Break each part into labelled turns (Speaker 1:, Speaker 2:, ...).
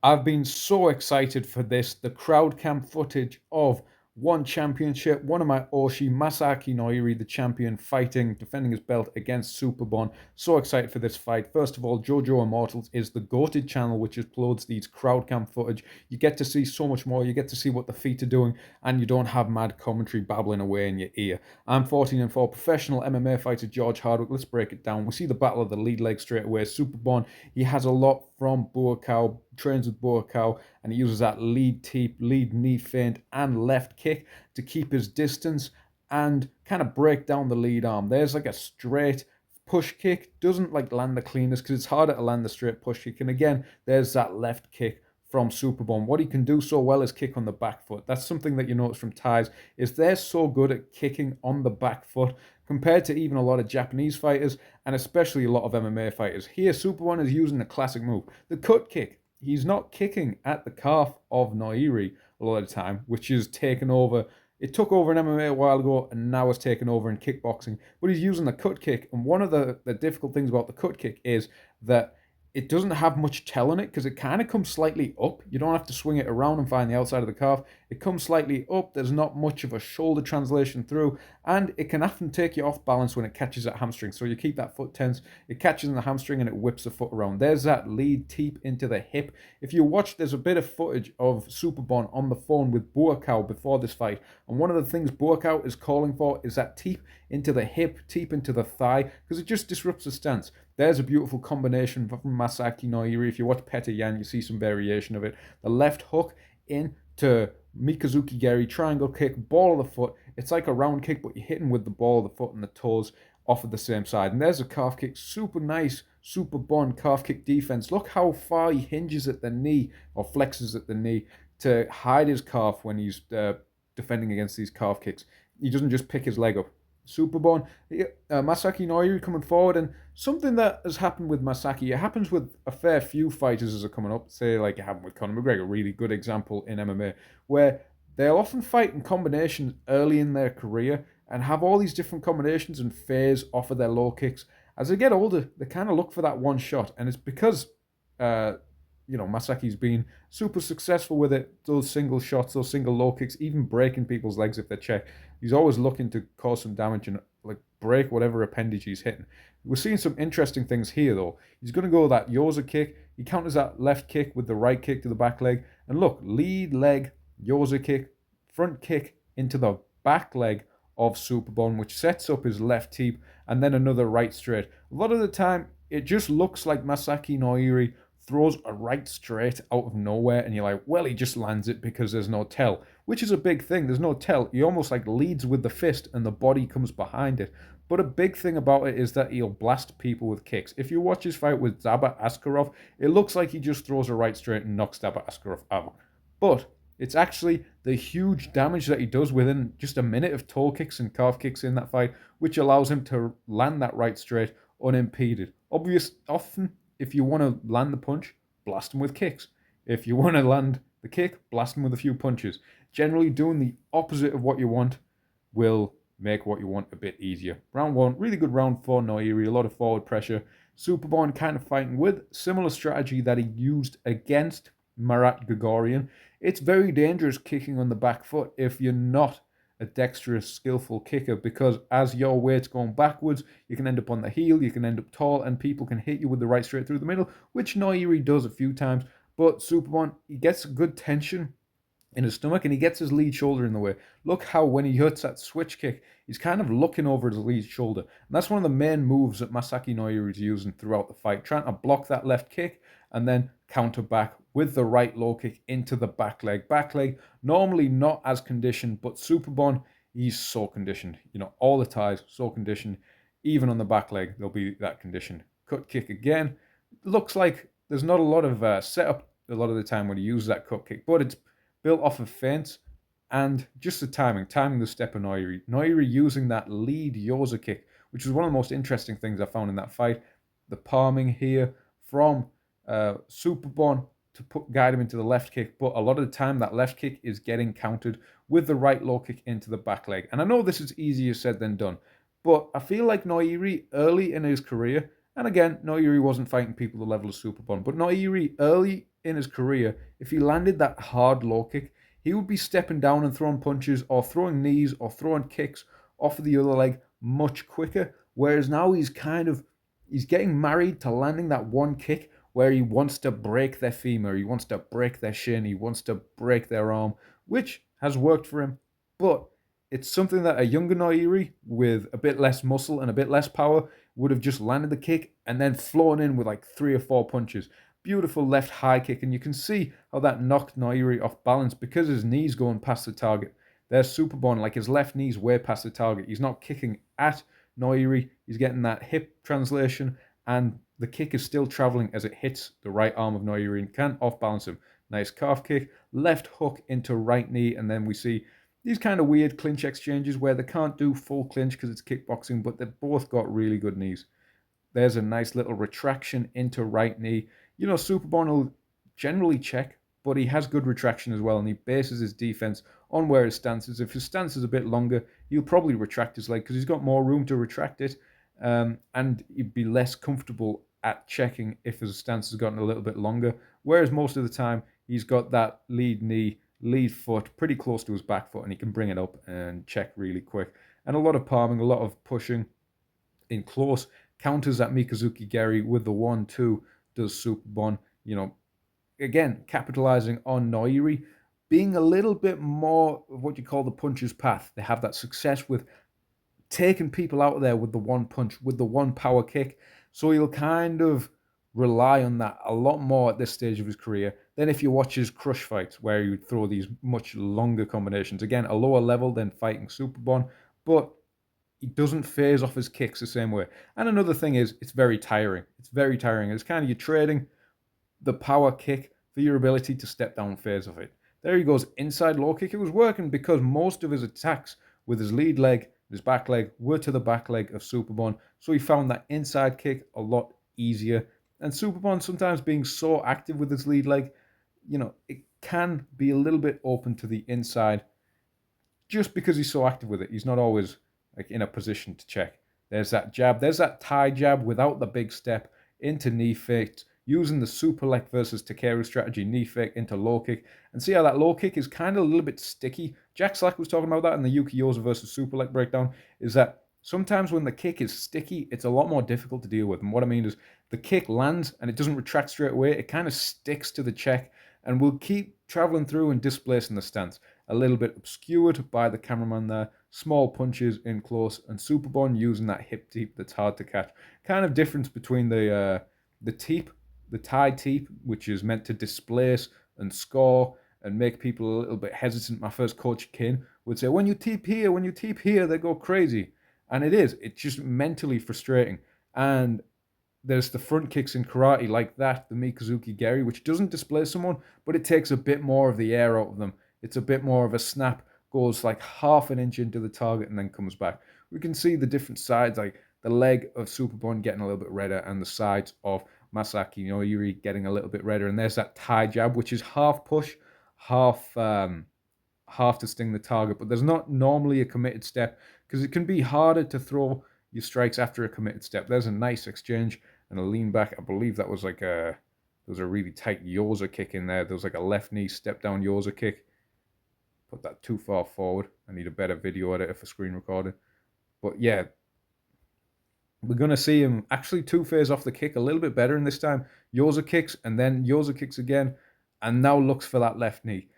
Speaker 1: I've been so excited for this. The crowd cam footage of one championship, one of my Oshi, Masaaki Noiri, the champion, defending his belt against Superbon. So excited for this fight. First of all, Jojo Immortals is the goated channel which uploads these crowd cam footage. You get to see so much more. You get to see what the feet are doing, and you don't have mad commentary babbling away in your ear. I'm 14 and 4, professional MMA fighter George Hardwick. Let's break it down. We see the battle of the lead leg straight away. Superbon, he has a lot from Buakaw, trains with Buakaw, and he uses that lead teep, lead knee feint, and left kick to keep his distance and kind of break down the lead arm. There's like a straight push kick, doesn't like land the cleanest because it's harder to land the straight push kick. And again, there's that left kick from Superbon. What he can do so well is kick on the back foot. That's something that you notice from Thais, is they're so good at kicking on the back foot compared to even a lot of Japanese fighters and especially a lot of MMA fighters. Here, Superbon is using the classic move, the cut kick. He's not kicking at the calf of Noiri a lot of the time, which is taken over. It took over in MMA a while ago and now it's taken over in kickboxing. But he's using the cut kick. And one of the difficult things about the cut kick is that it doesn't have much tell in it because it kind of comes slightly up. You don't have to swing it around and find the outside of the calf. It comes slightly up. There's not much of a shoulder translation through, and it can often take you off balance when it catches that hamstring. So you keep that foot tense, it catches in the hamstring and it whips the foot around. There's that lead teep into the hip. If you watch, there's a bit of footage of Superbon on the phone with Buakaw before this fight, and one of the things Buakaw is calling for is that teep into the hip, teep into the thigh, because it just disrupts the stance. There's a beautiful combination from Masaaki Noiri. If you watch Petr Yan, you see some variation of it. The left hook into Mikazuki Geri, triangle kick, ball of the foot. It's like a round kick, but you're hitting with the ball of the foot and the toes off of the same side. And there's a calf kick, super nice, Superbon calf kick defense. Look how far he hinges at the knee or flexes at the knee to hide his calf when he's defending against these calf kicks. He doesn't just pick his leg up. Superbon, Masaaki Noiri coming forward, and something that has happened with Masaaki, it happens with a fair few fighters as are coming up, say like it happened with Conor McGregor, really good example in MMA, where they'll often fight in combinations early in their career and have all these different combinations and phase off of their low kicks. As they get older, they kind of look for that one shot, and it's because Masaaki's been super successful with it. Those single shots, those single low kicks, even breaking people's legs if they're checked. He's always looking to cause some damage and like break whatever appendage he's hitting. We're seeing some interesting things here though. He's going to go that Yoza kick. He counters that left kick with the right kick to the back leg. And look, lead leg, Yoza kick, front kick into the back leg of Superbon, which sets up his left teep, and then another right straight. A lot of the time, it just looks like Masaaki Noiri throws a right straight out of nowhere, and you're like, well, he just lands it because there's no tell, which is a big thing. There's no tell. He almost like leads with the fist, and the body comes behind it. But a big thing about it is that he'll blast people with kicks. If you watch his fight with Zabit Askarov, it looks like he just throws a right straight and knocks Zabit Askarov out. But it's actually the huge damage that he does within just a minute of toe kicks and calf kicks in that fight, which allows him to land that right straight unimpeded. Often, if you want to land the punch, blast him with kicks. If you want to land the kick, blast him with a few punches. Generally, doing the opposite of what you want will make what you want a bit easier. Round one, really good round for Noiri, a lot of forward pressure. Superbon kind of fighting with similar strategy that he used against Marat Gregorian. It's very dangerous kicking on the back foot if you're not a dexterous, skillful kicker, because as your weight's going backwards, you can end up on the heel, you can end up tall, and people can hit you with the right straight through the middle, which Noiri does a few times. But Superbon, he gets good tension in his stomach and he gets his lead shoulder in the way. Look how when he hits that switch kick, he's kind of looking over his lead shoulder. And that's one of the main moves that Masaaki Noiri is using throughout the fight, trying to block that left kick and then counter back with the right low kick into the back leg. Back leg, normally not as conditioned, but Superbon, he's so conditioned. All the ties, so conditioned. Even on the back leg, there'll be that conditioned. Cut kick again. Looks like there's not a lot of setup a lot of the time when he uses that cut kick, but it's built off of feints and just the timing the step of Noiri. Noiri using that lead Yoza kick, which was one of the most interesting things I found in that fight. The palming here from Superbon to guide him into the left kick, but a lot of the time that left kick is getting countered with the right low kick into the back leg. And I know this is easier said than done, but I feel like Noiri early in his career And again, Noiri wasn't fighting people the level of Superbon. But Noiri, early in his career, if he landed that hard low kick, he would be stepping down and throwing punches or throwing knees or throwing kicks off of the other leg much quicker. Whereas now he's getting married to landing that one kick where he wants to break their femur, he wants to break their shin, he wants to break their arm, which has worked for him. But it's something that a younger Noiri with a bit less muscle and a bit less power would have just landed the kick and then flown in with like 3 or 4 punches. Beautiful left high kick, and you can see how that knocked Noiri off balance because his knee's going past the target. There's Superbon, like his left knee's way past the target. He's not kicking at Noiri, he's getting that hip translation, and the kick is still traveling as it hits the right arm of Noiri and can't off balance him. Nice calf kick, left hook into right knee, and then we see these kind of weird clinch exchanges where they can't do full clinch because it's kickboxing, but they've both got really good knees. There's a nice little retraction into right knee. You know, Superbon will generally check, but he has good retraction as well, and he bases his defense on where his stance is. If his stance is a bit longer, he'll probably retract his leg because he's got more room to retract it, and he'd be less comfortable at checking if his stance has gotten a little bit longer. Whereas most of the time, he's got that lead knee, lead foot pretty close to his back foot, and he can bring it up and check really quick. And a lot of palming, a lot of pushing in close counters that Mikazuki Geri with the 1-2 does Superbon. You know, again, capitalizing on Noiri being a little bit more of what you call the puncher's path. They have that success with taking people out of there with the one punch, with the one power kick. So he'll kind of rely on that a lot more at this stage of his career than if you watch his crush fights where he would throw these much longer combinations. Again, a lower level than fighting Superbon, but he doesn't phase off his kicks the same way. And another thing is, it's very tiring. It's very tiring. It's kind of you're trading the power kick for your ability to step down phase of it. There he goes, inside low kick. It was working because most of his attacks with his lead leg, his back leg, were to the back leg of Superbon. So he found that inside kick a lot easier. And Superbon sometimes being so active with his lead leg, you know, it can be a little bit open to the inside just because he's so active with it. He's not always like in a position to check. There's that jab. There's that Thai jab without the big step into knee fake, using the super leg versus Takeru strategy, knee fake into low kick. And see how that low kick is kind of a little bit sticky. Jack Slack was talking about that in the Yuki Yosa versus super leg breakdown, is that sometimes when the kick is sticky, it's a lot more difficult to deal with. And what I mean is the kick lands and it doesn't retract straight away. It kind of sticks to the check and will keep traveling through and displacing the stance. A little bit obscured by the cameraman there. Small punches in close, and Superbon using that hip teep that's hard to catch. Kind of difference between the teep, the Thai teep, which is meant to displace and score and make people a little bit hesitant. My first coach, Kin, would say, when you teep here, they go crazy. And it is. It's just mentally frustrating. And there's the front kicks in karate like that, the Mikazuki Geri, which doesn't displace someone, but it takes a bit more of the air out of them. It's a bit more of a snap, goes like half an inch into the target and then comes back. We can see the different sides, like the leg of Superbon getting a little bit redder and the sides of Masaaki Noiri getting a little bit redder. And there's that Thai jab, which is half push, half to sting the target. But there's not normally a committed step because it can be harder to throw your strikes after a committed step. There's a nice exchange and a lean back. I believe that was like there was a really tight Yosa kick in there. There was like a left knee step down Yosa kick. Put that too far forward. I need a better video editor for screen recording. But yeah, we're going to see him actually two-phase off the kick a little bit better in this time. Yosa kicks and then Yosa kicks again. And now looks for that left knee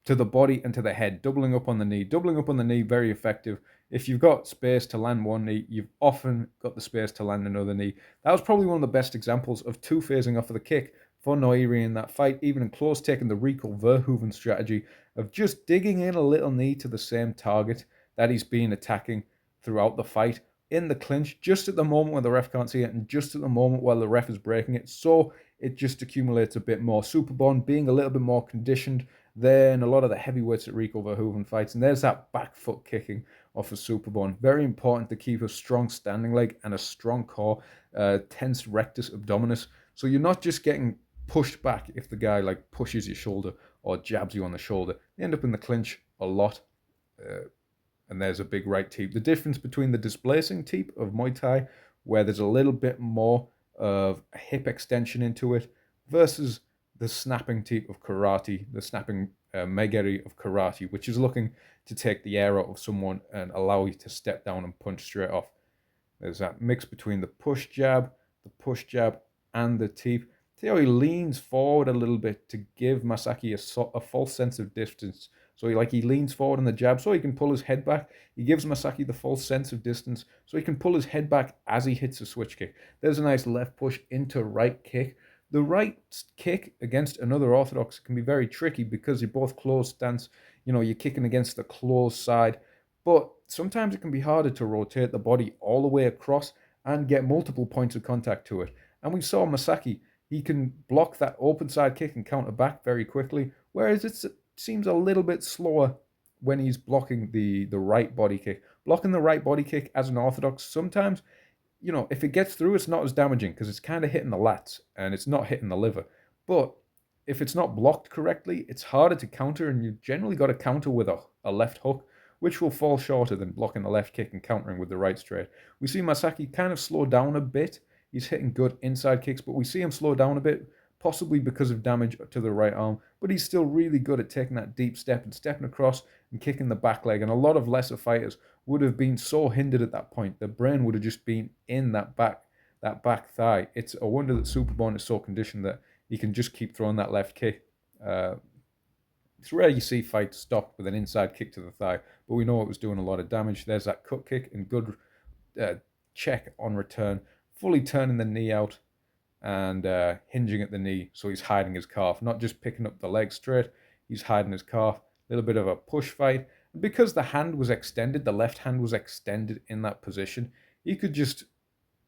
Speaker 1: to the body and to the head. Doubling up on the knee. Doubling up on the knee, very effective. If you've got space to land one knee, you've often got the space to land another knee. That was probably one of the best examples of two-phasing off of the kick for Noiri in that fight, even in close, taking the Rico Verhoeven strategy of just digging in a little knee to the same target that he's been attacking throughout the fight in the clinch, just at the moment when the ref can't see it and just at the moment while the ref is breaking it, so it just accumulates a bit more. Superbon being a little bit more conditioned than a lot of the heavyweights at Rico Verhoeven fights, and there's that back foot kicking off of Superbon. Very important to keep a strong standing leg and a strong core, tense rectus abdominis, so you're not just getting pushed back if the guy like pushes your shoulder or jabs you on the shoulder. You end up in the clinch a lot. And there's a big right teep. The difference between the displacing teep of Muay Thai, where there's a little bit more of a hip extension into it versus the snapping teep of karate, the snapping megeri of karate, which is looking to take the air out of someone and allow you to step down and punch straight off. There's that mix between the push jab, and the teep. See how he leans forward a little bit to give Masaaki a false sense of distance. So he leans forward in the jab so he can pull his head back. He gives Masaaki the false sense of distance so he can pull his head back as he hits a switch kick. There's a nice left push into right kick. The right kick against another orthodox can be very tricky because you're both closed stance. You're kicking against the closed side. But sometimes it can be harder to rotate the body all the way across and get multiple points of contact to it. And we saw Masaaki, he can block that open side kick and counter back very quickly, whereas it seems a little bit slower when he's blocking the right body kick. Blocking the right body kick as an orthodox, sometimes, if it gets through, it's not as damaging because it's kind of hitting the lats and it's not hitting the liver. But if it's not blocked correctly, it's harder to counter, and you've generally got to counter with a left hook, which will fall shorter than blocking the left kick and countering with the right straight. We see Masaaki kind of slow down a bit. He's hitting good inside kicks, but we see him slow down a bit, possibly because of damage to the right arm. But he's still really good at taking that deep step and stepping across and kicking the back leg. And a lot of lesser fighters would have been so hindered at that point. Their brain would have just been in that back thigh. It's a wonder that Superbon is so conditioned that he can just keep throwing that left kick. It's rare you see fights stopped with an inside kick to the thigh, but we know it was doing a lot of damage. There's that cut kick and good check on return, fully turning the knee out and hinging at the knee, so he's hiding his calf, not just picking up the leg straight, he's hiding his calf. A little bit of a push fight. And because the hand was extended, the left hand was extended in that position, he could just,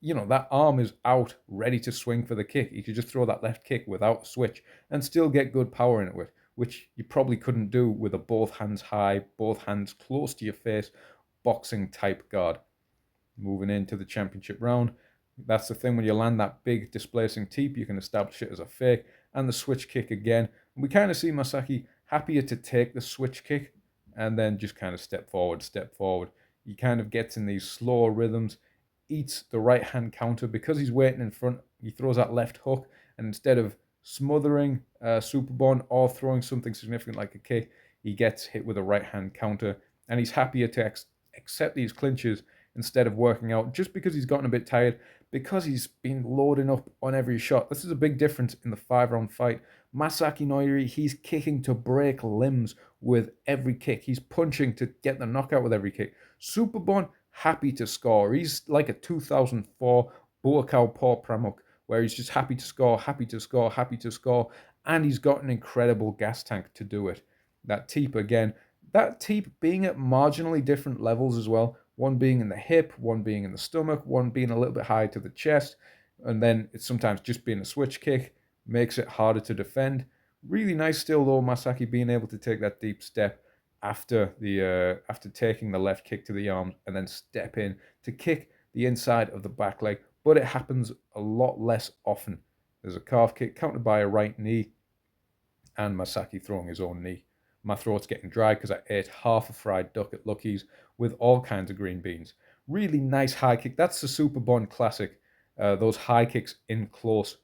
Speaker 1: that arm is out, ready to swing for the kick. He could just throw that left kick without a switch and still get good power in it with, which you probably couldn't do with a both hands high, both hands close to your face, boxing type guard. Moving into the championship round, that's the thing, when you land that big displacing teep, you can establish it as a fake, and the switch kick again. And we kind of see Masaaki happier to take the switch kick and then just kind of step forward. He kind of gets in these slower rhythms, eats the right hand counter because he's waiting in front. He throws that left hook, and instead of smothering Superbon or throwing something significant like a kick, he gets hit with a right hand counter, and he's happier to accept these clinches instead of working out, just because he's gotten a bit tired, because he's been loading up on every shot. This is a big difference in the 5-round fight. Masaaki Noiri, he's kicking to break limbs with every kick. He's punching to get the knockout with every kick. Superbon, happy to score. He's like a 2004 Buakaw Paul Pramuk, where he's just happy to score, and he's got an incredible gas tank to do it. That teep again, that teep being at marginally different levels as well. One being in the hip, one being in the stomach, one being a little bit high to the chest, and then it's sometimes just being a switch kick, makes it harder to defend. Really nice still though, Masaaki being able to take that deep step after taking the left kick to the arms and then step in to kick the inside of the back leg, but it happens a lot less often. There's a calf kick countered by a right knee and Masaaki throwing his own knee. My throat's getting dry because I ate half a fried duck at Lucky's with all kinds of green beans. Really nice high kick. That's the Superbon classic. Those high kicks in close.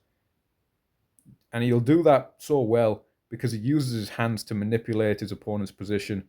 Speaker 1: And he'll do that so well because he uses his hands to manipulate his opponent's position.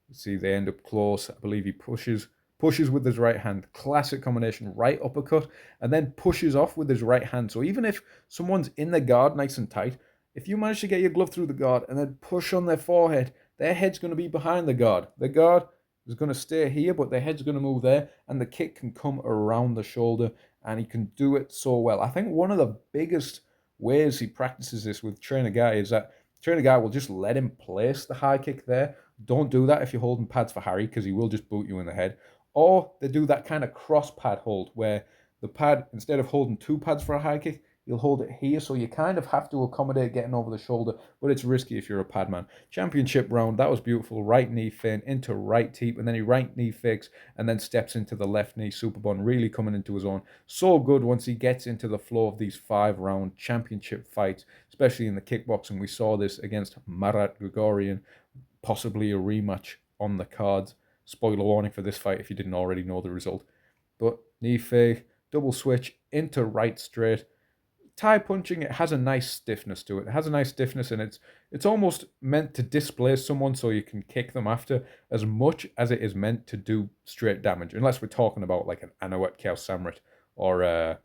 Speaker 1: You see, they end up close. I believe he pushes with his right hand. Classic combination, right uppercut, and then pushes off with his right hand. So even if someone's in the guard nice and tight, if you manage to get your glove through the guard and then push on their forehead, their head's going to be behind the guard. The guard is going to stay here, but their head's going to move there, and the kick can come around the shoulder, and he can do it so well. I think one of the biggest ways he practices this with Trainer Guy is that Trainer Guy will just let him place the high kick there. Don't do that if you're holding pads for Harry, because he will just boot you in the head. Or they do that kind of cross pad hold where the pad, instead of holding two pads for a high kick, you'll hold it here, so you kind of have to accommodate getting over the shoulder, but it's risky if you're a pad man. Championship round, that was beautiful. Right knee feint into right teep, and then he right knee fakes, and then steps into the left knee. Superbon really coming into his own. So good once he gets into the flow of these 5-round championship fights, especially in the kickboxing. We saw this against Marat Grigorian, possibly a rematch on the cards. Spoiler warning for this fight if you didn't already know the result. But knee fake, double switch into right straight. Thai punching, it has a nice stiffness to it. It has a nice stiffness, and it's almost meant to displace someone so you can kick them after, as much as it is meant to do straight damage. Unless we're talking about like an Anuet Keo Samrit or a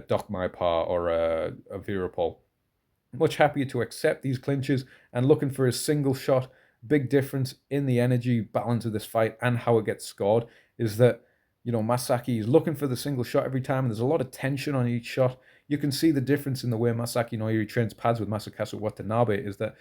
Speaker 1: Doc Maipa or a Virapol. Much happier to accept these clinches and looking for a single shot. Big difference in the energy balance of this fight and how it gets scored is that, Masaaki is looking for the single shot every time, and there's a lot of tension on each shot. You can see the difference in the way Masaaki Noiri trains pads with Masakazu Watanabe is that,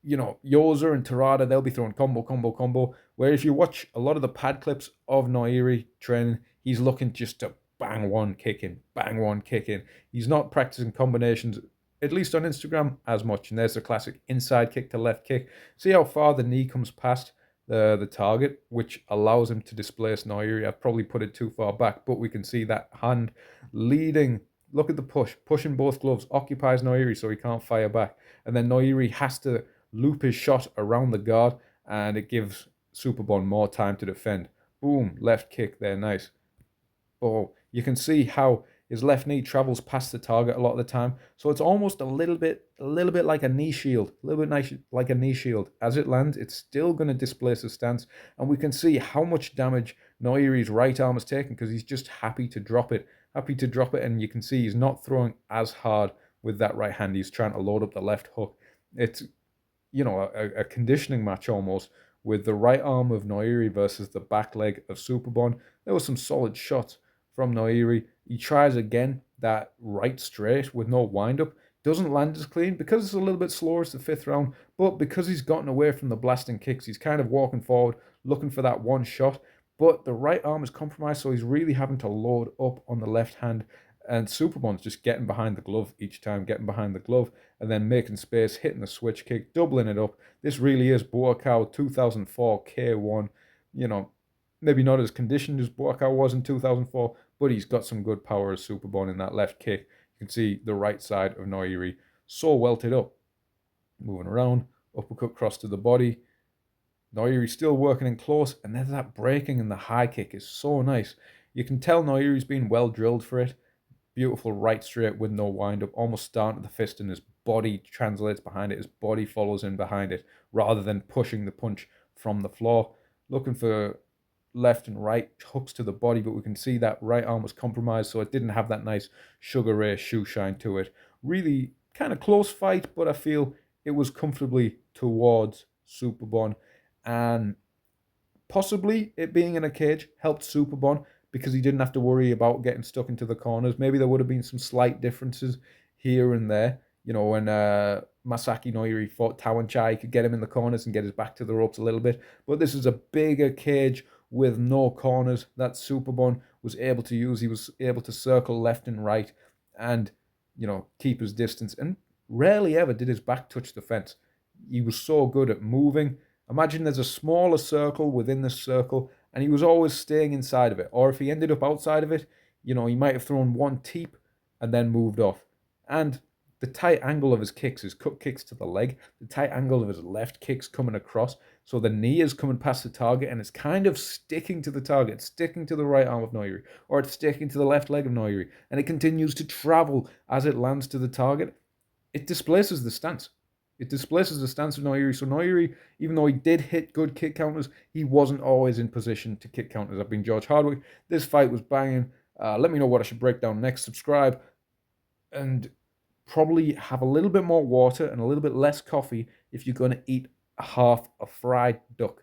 Speaker 1: Yoza and Terada, they'll be throwing combo, combo, combo. Where if you watch a lot of the pad clips of Noiri training, he's looking just to bang one kick in, bang one kick in. He's not practicing combinations, at least on Instagram, as much. And there's the classic inside kick to left kick. See how far the knee comes past the target, which allows him to displace Noiri. I've probably put it too far back, but we can see that hand leading. Look at the push, pushing both gloves, occupies Noiri so he can't fire back. And then Noiri has to loop his shot around the guard, and it gives Superbon more time to defend. Boom, left kick there, nice. Oh, you can see how his left knee travels past the target a lot of the time. So it's almost a little bit like a knee shield, a little bit nice like a knee shield. As it lands, it's still going to displace the stance. And we can see how much damage Noiri's right arm has taken because he's just happy to drop it. And you can see he's not throwing as hard with that right hand. He's trying to load up the left hook. It's, a conditioning match almost with the right arm of Noiri versus the back leg of Superbon. There were some solid shots from Noiri. He tries again that right straight with no wind-up. Doesn't land as clean because it's a little bit slower as the fifth round, but because he's gotten away from the blasting kicks, he's kind of walking forward, looking for that one shot. But the right arm is compromised, so he's really having to load up on the left hand. And Superbon's just getting behind the glove each time, and then making space, hitting the switch kick, doubling it up. This really is Buakaw 2004 K1. Maybe not as conditioned as Buakaw was in 2004, but he's got some good power as Superbon in that left kick. You can see the right side of Noiri so welted up. Moving around, uppercut cross to the body. Noiri's still working in close, and then that breaking and the high kick is so nice. You can tell Noiri's been well drilled for it. Beautiful right straight with no wind up, almost starting the fist, and his body translates behind it. His body follows in behind it rather than pushing the punch from the floor. Looking for left and right hooks to the body, but we can see that right arm was compromised, so it didn't have that nice Sugar Ray shoe shine to it. Really kind of close fight, but I feel it was comfortably towards Superbon, and possibly it being in a cage helped Superbon because he didn't have to worry about getting stuck into the corners. Maybe there would have been some slight differences here and there. When Masaaki Noiri fought Tawanchai, he could get him in the corners and get his back to the ropes a little bit. But this is a bigger cage with no corners that Superbon was able to use. He was able to circle left and right and, keep his distance. And rarely ever did his back touch the fence. He was so good at moving. Imagine there's a smaller circle within this circle, and he was always staying inside of it. Or if he ended up outside of it, he might have thrown one teep and then moved off. And the tight angle of his kicks, his cut kicks to the leg, the tight angle of his left kicks coming across, so the knee is coming past the target and it's kind of sticking to the target, sticking to the right arm of Noiri, or it's sticking to the left leg of Noiri, and it continues to travel as it lands to the target. It displaces the stance. It displaces the stance of Noiri. So Noiri, even though he did hit good kick counters, he wasn't always in position to kick counters. I've been George Hardwick. This fight was banging. Let me know what I should break down next. Subscribe and probably have a little bit more water and a little bit less coffee if you're going to eat half a fried duck.